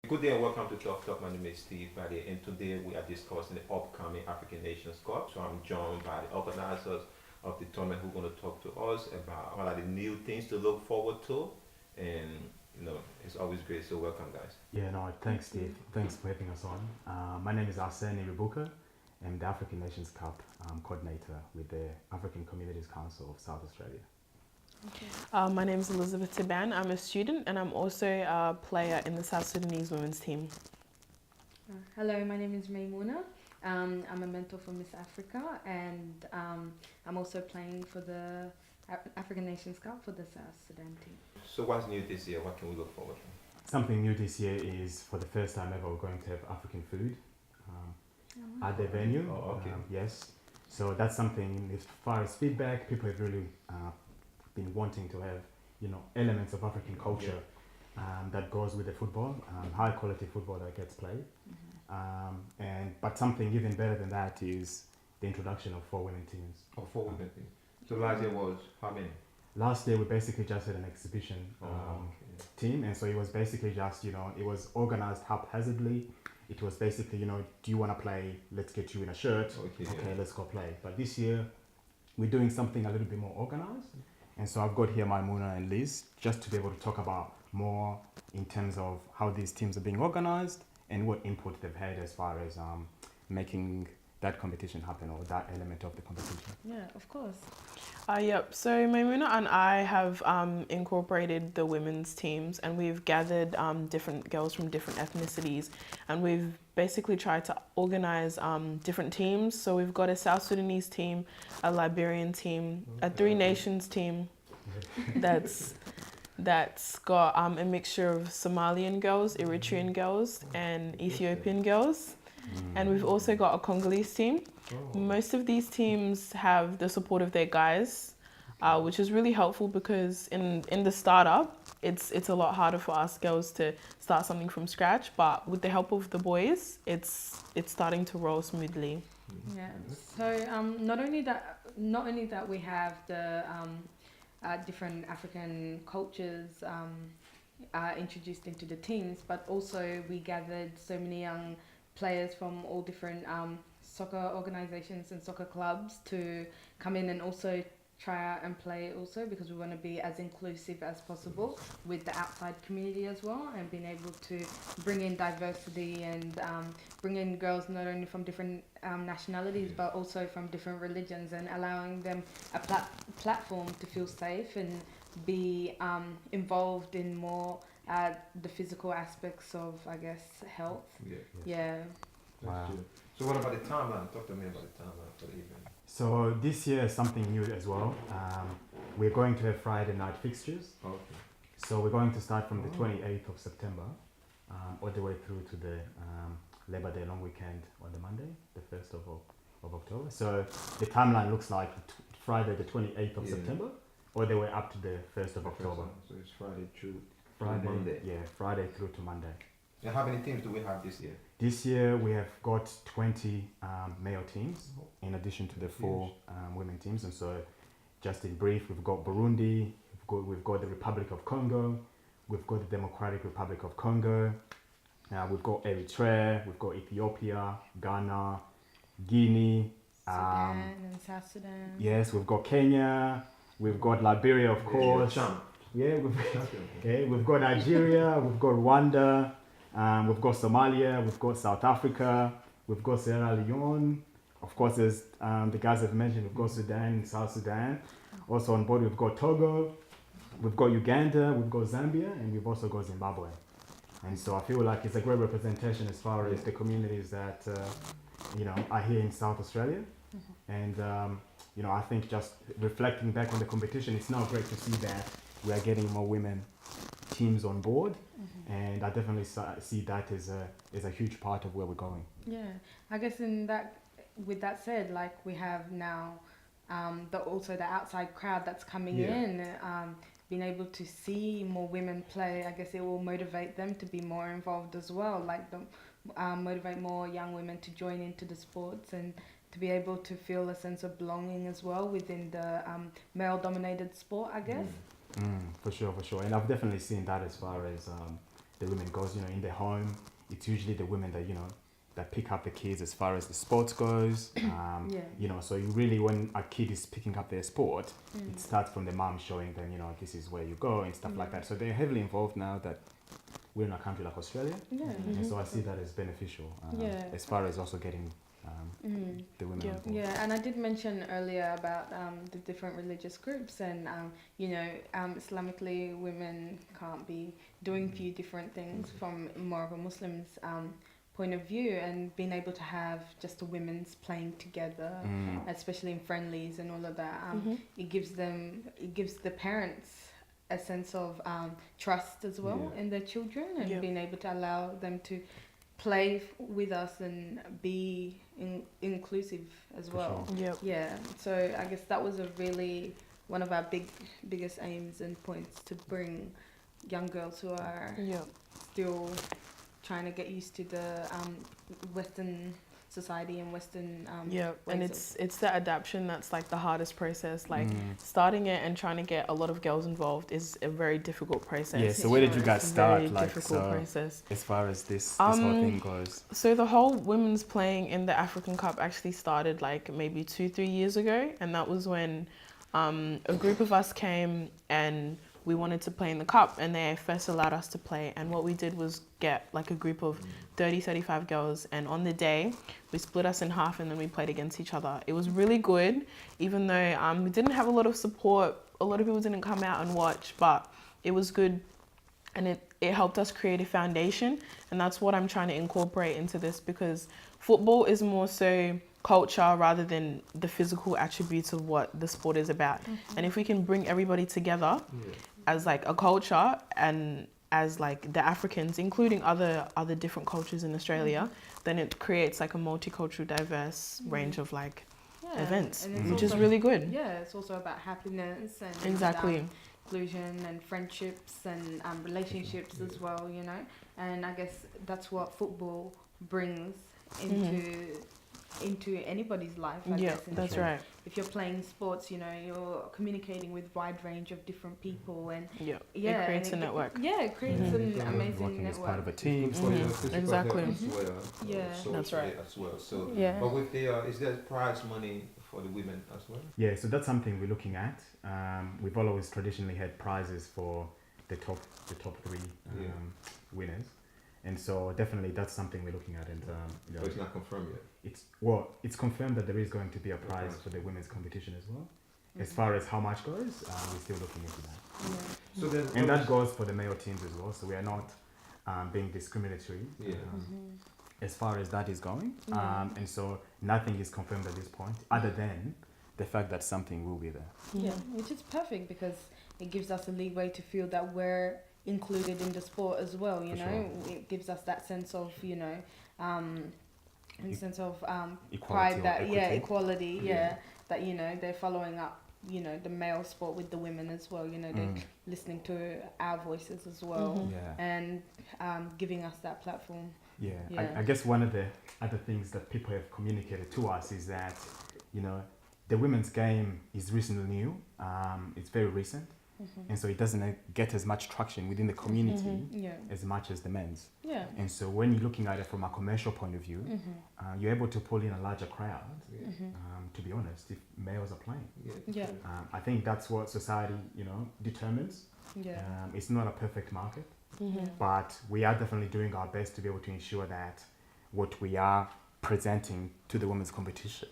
Good day and welcome to Talk. My name is Steve Barry, and today we are discussing the upcoming African Nations Cup. So I'm joined by the organizers of the tournament who are going to talk to us about what are the new things to look forward to. And it's always great. So welcome, guys. Yeah, no, thanks, Steve. Thanks for having us on. My name is Arsene Ibuka. I'm the African Nations Cup coordinator with the African Communities Council of South Australia. My name is Elizabeth Taban. I'm a student and I'm also a player in the South Sudanese women's team. Hello, my name is Maymuna. I'm a mentor for Miss Africa and I'm also playing for the African Nations Cup for the South Sudan team. So what's new this year? What can we look forward to? Something new this year is for the first time ever we're going to have African food at the venue. Oh, okay. Yes. So that's something, as far as feedback, people have really been wanting to have, elements of African culture that goes with the football, high quality football that gets played. But something even better than that is the introduction of 4 women teams. Oh, 4 women teams. So last year was how many? Last year we basically just had an exhibition team, and so it was basically just, it was organized haphazardly. It was basically, do you want to play? Let's get you in a shirt. Okay, let's go play. But this year we're doing something a little bit more organized. And so I've got here Maimuna and Liz just to be able to talk about more in terms of how these teams are being organized and what input they've had as far as making that competition happen or that element of the competition. Yeah, of course. So Maimuna and I have incorporated the women's teams and we've gathered different girls from different ethnicities and we've basically tried to organize different teams. So we've got a South Sudanese team, a Liberian team, a 3 Nations team that's got a mixture of Somalian girls, Eritrean girls and Ethiopian girls. And we've also got a Congolese team. Most of these teams have the support of their guys, which is really helpful because in the startup, it's a lot harder for us girls to start something from scratch. But with the help of the boys, it's starting to roll smoothly. Yeah. So not only that we have the different African cultures introduced into the teams, but also we gathered so many young players from all different soccer organizations and soccer clubs to come in and also try out and play also, because we want to be as inclusive as possible with the outside community as well, and being able to bring in diversity and bring in girls not only from different nationalities but also from different religions, and allowing them a platform to feel safe and be involved in more the physical aspects of, I guess, health. Yeah. Wow. So what about the timeline? Talk to me about the timeline for the event. So this year is something new as well. We're going to have Friday night fixtures. Okay. So we're going to start from the 28th of September all the way through to the Labor Day long weekend on the Monday, the 1st of October. So the timeline looks like Friday the 28th of September all the way up to the 1st of October. So it's Friday through Monday. Yeah, Friday through to Monday. And how many teams do we have this year? This year we have got 20 male teams in addition to the 4 women teams. And so just in brief, we've got Burundi, we've got the Republic of Congo, we've got the Democratic Republic of Congo, we've got Eritrea, we've got Ethiopia, Ghana, Guinea, Sudan and South Sudan. Yes, we've got Kenya, we've got Liberia, of course. We've got Nigeria, we've got Rwanda, we've got Somalia, we've got South Africa, we've got Sierra Leone. Of course, as the guys have mentioned, we've got Sudan, South Sudan. Also on board, we've got Togo, we've got Uganda, we've got Zambia, and we've also got Zimbabwe. And so I feel like it's a great representation as far as the communities that are here in South Australia. And I think just reflecting back on the competition, it's now great to see that we are getting more women teams on board, and I definitely see that as a huge part of where we're going. Yeah, I guess with that said, like we have now also the outside crowd that's coming in, being able to see more women play, I guess it will motivate them to be more involved as well, like motivate more young women to join into the sports and to be able to feel a sense of belonging as well within the male-dominated sport, I guess. For sure. And I've definitely seen that as far as the women goes, in their home. It's usually the women that, that pick up the kids as far as the sports goes. So you really, when a kid is picking up their sport, it starts from the mom showing them, this is where you go and stuff like that. So they're heavily involved now that we're in a country like Australia. And so I see that as beneficial as far as also getting the women involved. Yeah, and I did mention earlier about the different religious groups, and Islamically, women can't be doing few different things from more of a Muslim's point of view, and being able to have just the women's playing together, especially in friendlies and all of that, it gives the parents a sense of trust as well in their children, and being able to allow them to play with us and be inclusive as well. Sure. Yeah, so I guess that was one of our biggest aims and points, to bring young girls who are still trying to get used to the Western society and Western and it's the adaptation that's like the hardest process. Like starting it and trying to get a lot of girls involved is a very difficult process. Yeah, so where did you guys start? Very difficult process. As far as this whole thing goes. So the whole women's playing in the African Cup actually started like maybe 2-3 years ago, and that was when a group of us came and we wanted to play in the cup, and they first allowed us to play. And what we did was get like a group of 35 girls, and on the day we split us in half and then we played against each other. It was really good, even though we didn't have a lot of support. A lot of people didn't come out and watch, but it was good, and it helped us create a foundation. And that's what I'm trying to incorporate into this, because football is more so culture rather than the physical attributes of what the sport is about. And if we can bring everybody together as like a culture, and as like the Africans, including other different cultures in Australia, then it creates like a multicultural, diverse range of like events, which is really good. Yeah, it's also about happiness and exactly inclusion and friendships and relationships as well, and I guess that's what football brings into anybody's life. I guess, that's right. If you're playing sports, you're communicating with wide range of different people, and it creates a network. Yeah, it creates an amazing working network. as part of a team. Exactly. That's right. As well. So, but with is there prize money for the women as well? Yeah, so that's something we're looking at. We've always traditionally had prizes for the top 3 winners. And so definitely that's something we're looking at. And but it's not confirmed yet. It's confirmed that there is going to be a prize for the women's competition as well. As far as how much goes, we're still looking into that. So then, and that goes for the male teams as well. So we are not being discriminatory as far as that is going. And so nothing is confirmed at this point, other than the fact that something will be there. Yeah, which is perfect, because it gives us a leeway to feel that we're included in the sport as well. It gives us that sense of pride, that equality, that they're following up the male sport with the women as well. They're listening to our voices as well, and giving us that platform. I guess one of the other things that people have communicated to us is that the women's game is recently new. It's very recent. And so it doesn't get as much traction within the community as much as the men's. And so when you're looking at it from a commercial point of view, you're able to pull in a larger crowd, to be honest, if males are playing. I think that's what society, determines. It's not a perfect market, but we are definitely doing our best to be able to ensure that what we are presenting to the women's competition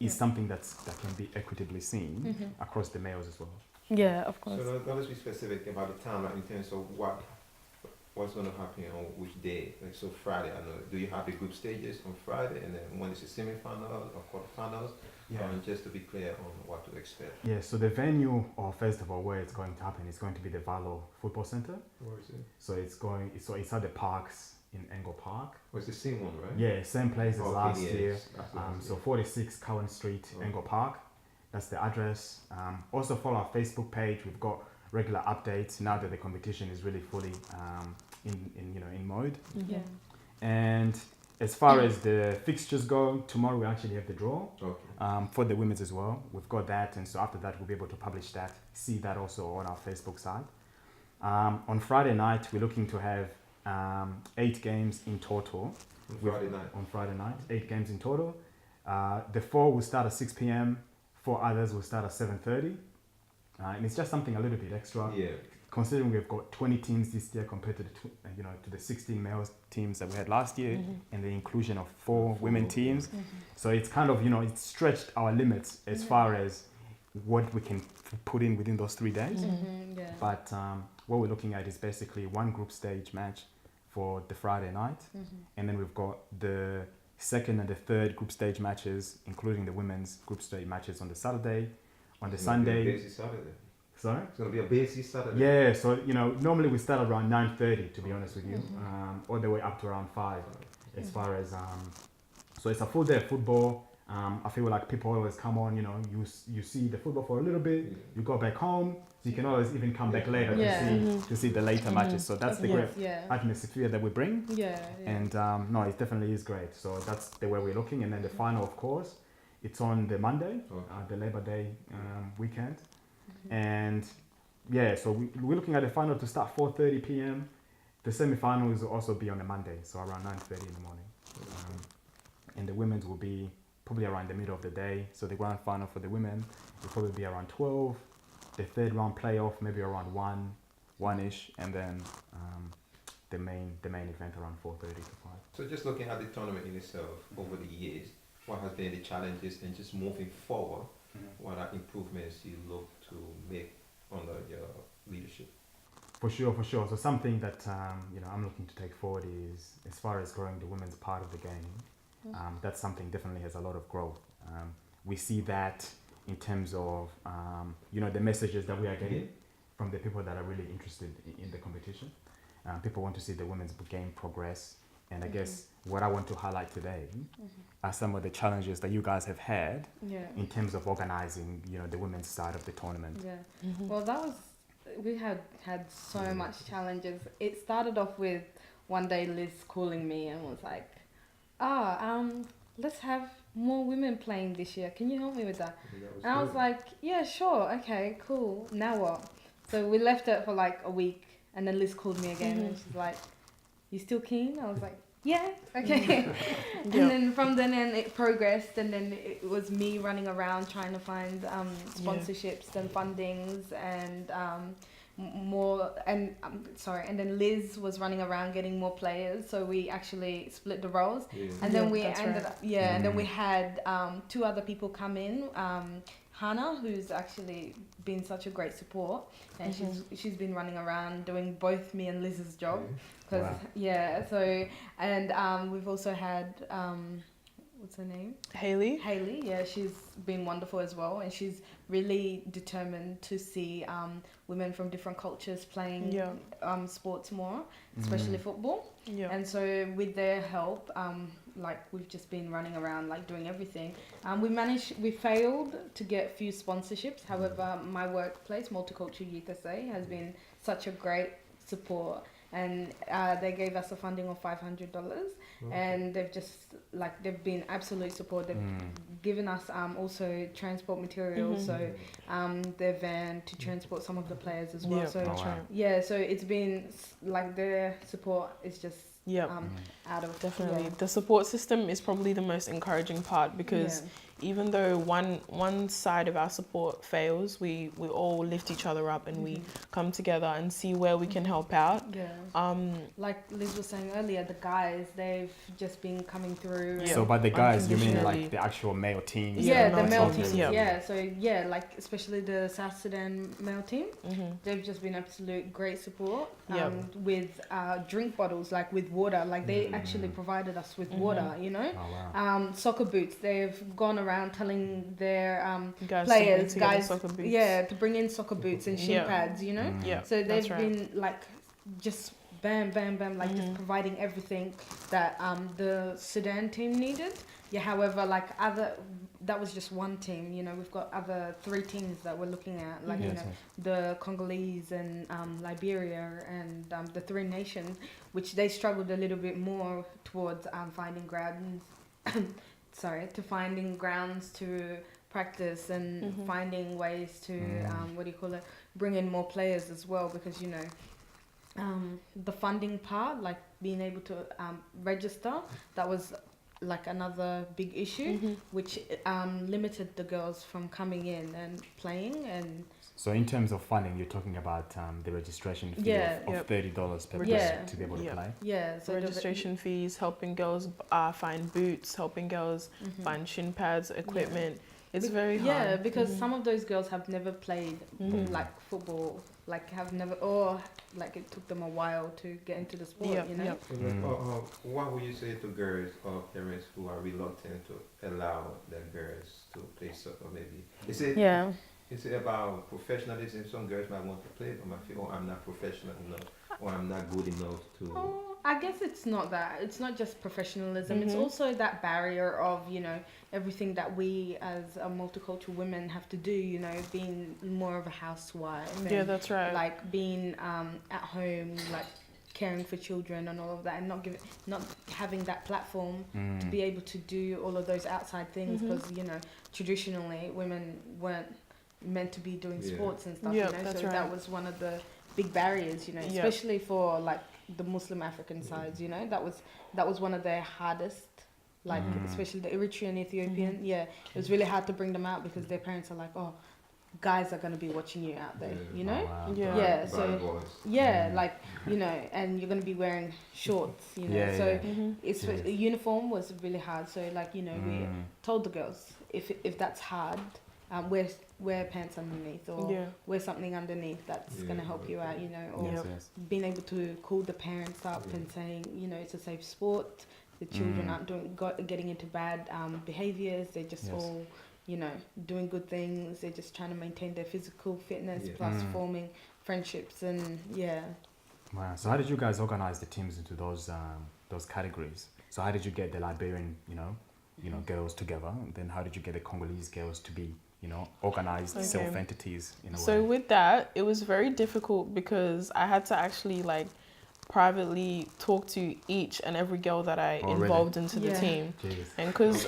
is something that can be equitably seen across the males as well. Yeah, of course. So let's be specific about the timeline in terms of what's going to happen on which day. Like, so Friday, I know. Do you have the group stages on Friday, and then when is the semi-finals or quarterfinals? Just to be clear on what to expect. Yeah. So the venue, or first of all, where it's going to happen is going to be the Valo Football Center. Where is it? So it's at the Parks in Engle Park. Oh, it's the same one, right? Yeah, same place as last yes. year. Last So 46 Cowan Street, Engle Park. That's the address. Also follow our Facebook page. We've got regular updates now that the competition is really fully in mode. And as far as the fixtures go, tomorrow we actually have the draw for the women's as well. We've got that, and so after that we'll be able to publish that. See that also on our Facebook side. On Friday night we're looking to have 8 games in total. On Friday night, 8 games in total. The 4 will start at 6 p.m. 4 others will start at 7:30. And it's just something a little bit extra. Yeah. Considering we've got 20 teams this year compared to the 16 male teams that we had last year, and the inclusion of 4 women teams. So it's kind of, it's stretched our limits as far as what we can put in within those 3 days. Yeah. But what we're looking at is basically one group stage match for the Friday night, and then we've got the second and the third group stage matches, including the women's group stage matches on the Saturday. On the Sunday. Busy Saturday. Sorry? It's going to be a busy Saturday. Yeah, so normally we start around 9:30, to be honest with you, all the way up to around 5. As far as so it's a full day of football. I feel like people always come on, you see the football for a little bit, you go back home, so you can always even come back later to see the later matches. So that's the great atmosphere that we bring. And no, it definitely is great. So that's the way we're looking. And then the final, of course, it's on the Monday, the Labor Day weekend. And so we're looking at the final to start 4:30 p.m. The semi-finals will also be on a Monday, so around 9:30 in the morning. And the women's will be probably around the middle of the day. So the grand final for the women will probably be around 12. The third round playoff maybe around 1-ish, and then the main event around 4:30 to 5. So just looking at the tournament in itself over the years, what has been the challenges and just moving forward? What are improvements you look to make under your leadership? For sure. So something that I'm looking to take forward is, as far as growing the women's part of the game, that's something definitely has a lot of growth. We see that in terms of the messages that we are getting from the people that are really interested in the competition. People want to see the women's game progress. And I guess what I want to highlight today are some of the challenges that you guys have had in terms of organizing, the women's side of the tournament. Well, we had so much challenges. It started off with one day Liz calling me and was like, let's have more women playing this year. Can you help me with that? And I was like, yeah, sure. Okay, cool. Now what? So we left it for like a week, and then Liz called me again and she's like, you still keen? I was like, yeah, okay. And then from then on it progressed, and then it was me running around trying to find sponsorships and fundings and more, and and then Liz was running around getting more players, so we actually split the roles. And then we ended up and then we had 2 other people come in, Hannah, who's actually been such a great support, and she's been running around doing both me and Liz's job, so and we've also had what's her name? Haley. Yeah, she's been wonderful as well, and she's really determined to see women from different cultures playing sports more, especially football. And so with their help, we've just been running around doing everything. We failed to get a few sponsorships. However, my workplace, Multicultural Youth SA, has been such a great support. And they gave us a funding of $500, and they've been absolute support. They've given us also transport materials, so their van to transport some of the players as well. So so it's been their support is just out of definitely. The support system is probably the most encouraging part, because even though one side of our support fails, we all lift each other up, and we come together and see where we can help out. Like Liz was saying earlier, the guys, they've just been coming through. So by the guys, you mean the actual male teams? The male teams. So especially the South Sudan male team, they've just been absolute great support. With drink bottles, with water, they actually provided us with water. Soccer boots. They've gone around telling their players, to bring in soccer boots and shin pads. So they've been just bam, just providing everything that the Sudan team needed. However, that was just one team. We've got other 3 teams that we're looking at, the Congolese and Liberia and the 3 nations, which they struggled a little bit more towards finding grounds. Finding grounds to practice and finding ways to bring in more players as well, because the funding part, like being able to register, that was like another big issue, which limited the girls from coming in and playing. And So in terms of funding, you're talking about the registration fee Yeah. of $30 per Yeah. person to be able to play. yeah, so Registration fees, helping girls find boots, helping girls find shin pads, equipment. It's very hard. Yeah, because some of those girls have never played like football, like have never, or like it took them a while to get into the sport, Yep, you know? yep. What would you say to girls or parents who are reluctant to allow their girls to play soccer? Maybe Yeah. is it about professionalism? Some girls might want to play, but might feel, oh, I'm not professional enough, or I'm not good enough to. Oh, I guess it's not that. It's not just professionalism. It's also that barrier of, you know, everything that we as a multicultural women have to do, you know, being more of a housewife. Yeah, and, that's right. like being at home, like caring for children and all of that, and not having that platform to be able to do all of those outside things, because you know, traditionally women weren't meant to be doing sports and stuff, Yep, you know, that's so right. that was one of the big barriers, you know, especially for like the Muslim African sides, you know, that was one of their hardest, like especially the Eritrean, Ethiopian, it was really hard to bring them out because their parents are like, oh, guys are going to be watching you out there, you know. Oh, wow. Yeah, so like, you know, and you're going to be wearing shorts, you know, so it's the uniform was really hard. So like, you know, we told the girls, if that's hard, wear pants underneath, or wear something underneath that's going to help you out, you know, or being able to call the parents up and saying, you know, it's a safe sport, the children aren't getting into bad behaviors, they're just all, you know, doing good things, they're just trying to maintain their physical fitness plus forming friendships. And Wow. So how did you guys organize the teams into those categories? So how did you get the Liberian, you know, girls together? And then how did you get the Congolese girls to be, you know, organized self-entities in a way? So with that, it was very difficult because I had to actually like privately talk to each and every girl that I involved into the team. Jeez. And because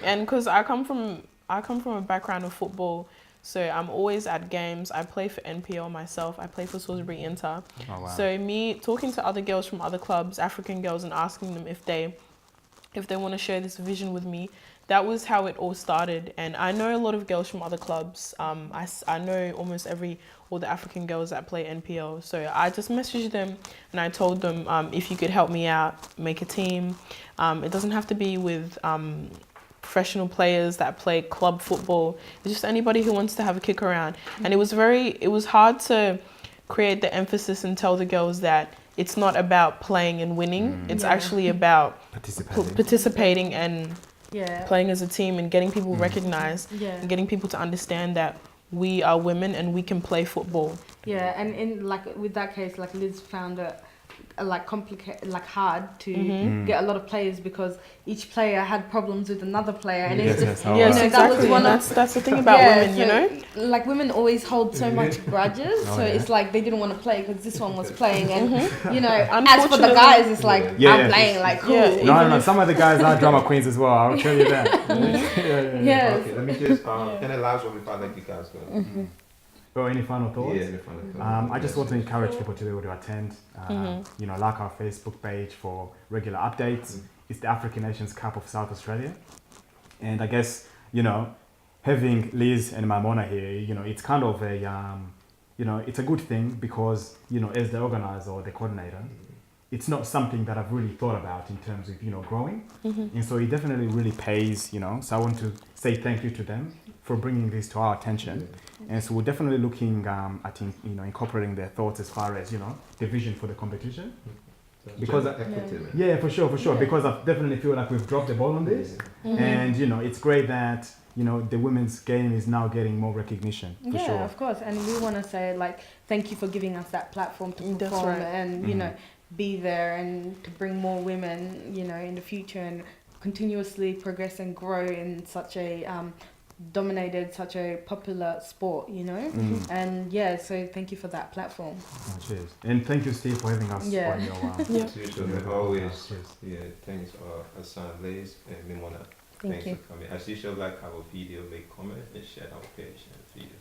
and because I come from a background of football, so I'm always at games. I play for NPL myself. I play for Salisbury Inter. Oh, wow. So me talking to other girls from other clubs, African girls, and asking them if they want to share this vision with me, that was how it all started. And I know a lot of girls from other clubs. I know almost all the African girls that play NPL. So I just messaged them and I told them if you could help me out, make a team. It doesn't have to be with professional players that play club football. It's just anybody who wants to have a kick around. And it was hard to create the emphasis and tell the girls that it's not about playing and winning. It's actually about participating and playing as a team and getting people recognized and getting people to understand that we are women and we can play football. Yeah, and in like with that case, like Liz found it like complicated, like hard to get a lot of players because each player had problems with another player, and it's just that was one that's the thing about women, you know. Like women always hold so much grudges, so it's like they didn't want to play because this one was playing, and you know. As for the guys, it's like I'm playing, like cool. No. Some of the guys are drama queens as well. I'll tell you that. Okay, let me just can I last one before I let you guys go. Well, any final thoughts? Yeah, any final thoughts. I just want to encourage people to be able to attend. You know, like our Facebook page for regular updates. It's the African Nations Cup of South Australia, and I guess, you know, having Liz and Mamona here, you know, it's kind of a you know, it's a good thing because, you know, as the organizer or the coordinator, it's not something that I've really thought about in terms of, you know, growing, and so it definitely really pays, you know. So I want to say thank you to them for bringing this to our attention. And so we're definitely looking at, you know, incorporating their thoughts as far as, you know, the vision for the competition. Because for sure. Because I definitely feel like we've dropped the ball on this, and you know, it's great that, you know, the women's game is now getting more recognition. For sure. Of course, and we want to say like thank you for giving us that platform to perform and you know, be there and to bring more women, you know, in the future and continuously progress and grow in such a such a popular sport, you know. And so thank you for that platform. Cheers. And thank you, Steve, for having us on your always. Thanks Hassan, Liz, and Mimona. Thanks for coming. As usual, like our video, make comment and share our page and video.